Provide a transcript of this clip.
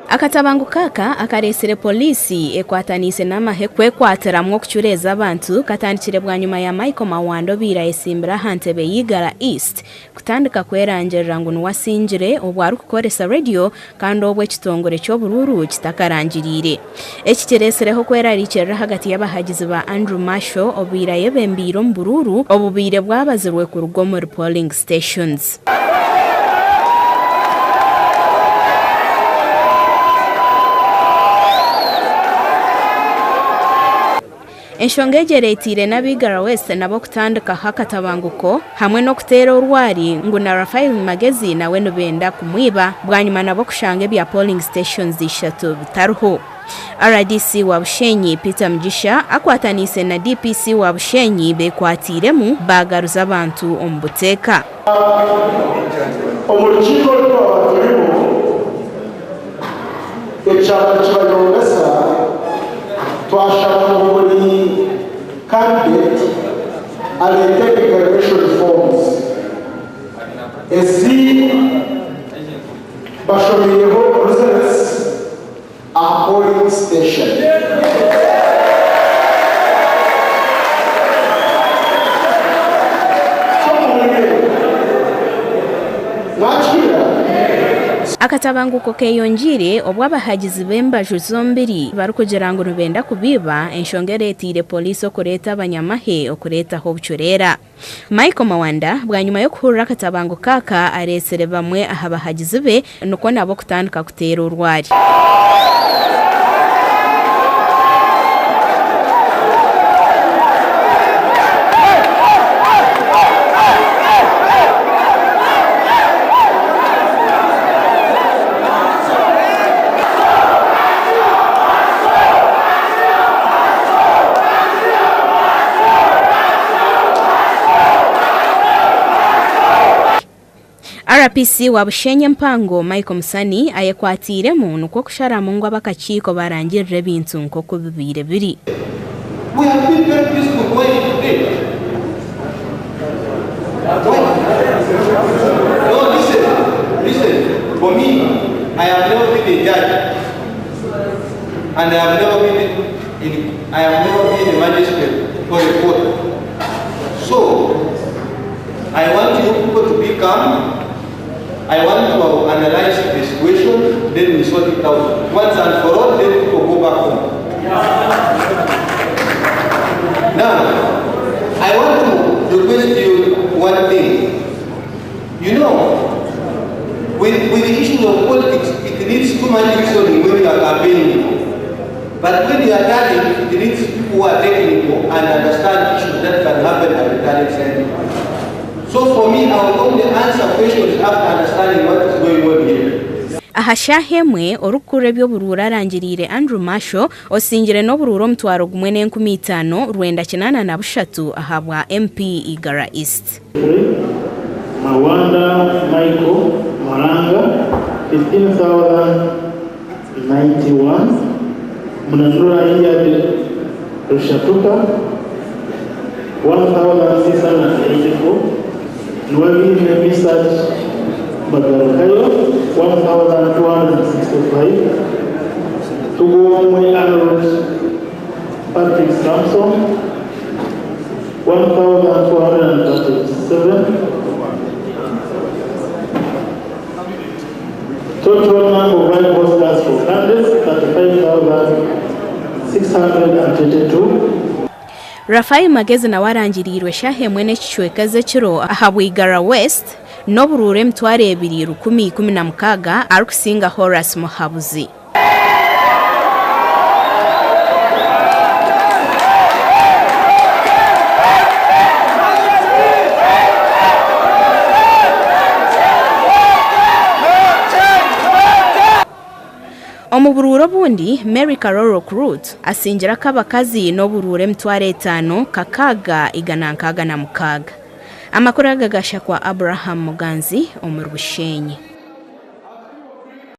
Akatabangu kaka akaresere polisi ekwatanise n'amahe kwekwateramwo kucureza abantu katandikire bwa nyuma ya Michael Mawando bira esimbira hantebe yigara East kutandika kwerangerera ngo nuwasingire obwaru kukoresa radio kandi obwe kitongore cyo bururu kitakarangirire ekiteresereho kwerarikira hagati y'abahagizi ba Andrew Marshall obira yebembiro mbururu obubire bwabazirwe ku rugomo polling stations. Enshongegeretire n'abigara wese nabo kutandika hakatabanguko hamwe no kutera urwari ngo na Rafael Magezi nawe nubenda kumwiba bwanyuma nabo kushange bya polling stations zishatu bitaruho. RDC wa Bushenyi Peter Mjisha akwatanise na DPC wa Bushenyi bekwatiremu bagaruza abantu ombuteka. Omurukiko rw'abaturimo ekyapa kibayongesa twashaka muri candidate alete declaration forms ezi bashoboyeho results a polling station. Akatabanguko keyonjire obwabahagizi b'embaju zombiri barukugira ngo rubenda kubiba enshongeretire polisi okureta abanyamahe okureta ho bucurera. Michael Mawanda bwanyuma yo kuhurira akatabangu kaka aresere bamwe ahabahagizi be nuko nabo kutandika kutera urwari. RPC wa Bushenyi Mpango Michael Musani ayekwatire muntu ko kushara mungu abakachiko barangirire bintu nko kubibire biri. We have been very peaceful going today. No, listen. For me, I have never been a judge, and I have never been a magistrate or a court. So, I want you people to be calm. I want to analyze the situation, then we sort it out. Once and for all, then people go back home. Now, I want to request you one thing. You know, with the issue of politics, it needs too much reasoning when you are campaigning. But when you are talking, it needs people who are technical and understand issues that can happen at the talent center. So for me, I will only answer questions after understanding what is going on here. Ahashahemwe orukure byo burura arangirire Andrew Marshall osingire no bururo mtwaro gumwe n'50 rwenda kinana na bushatu ahabwa MP Igara East. Mawanda Michael Maranga 15,091 Munashura Iyad Rushatuka 1,684 Nwagi Research Bagarakayo 1,265 Tugomwe Arnold Patrick Samson 1,437 Total number of white posters for candidates 35,622 Rafael Magezi na warangirirwe shahemwe n'ekicwekaze kiro ahabwigara West no burure mtware 2016 arukusinga Horace Muhabuzi. Omubururo bundi Mary Karoro Crut asingira kabakazi no burure mtware 5 kakaga iganankaga na mukaga. Amakuru agagasha kwa Abraham Muganzi omurubushenyi.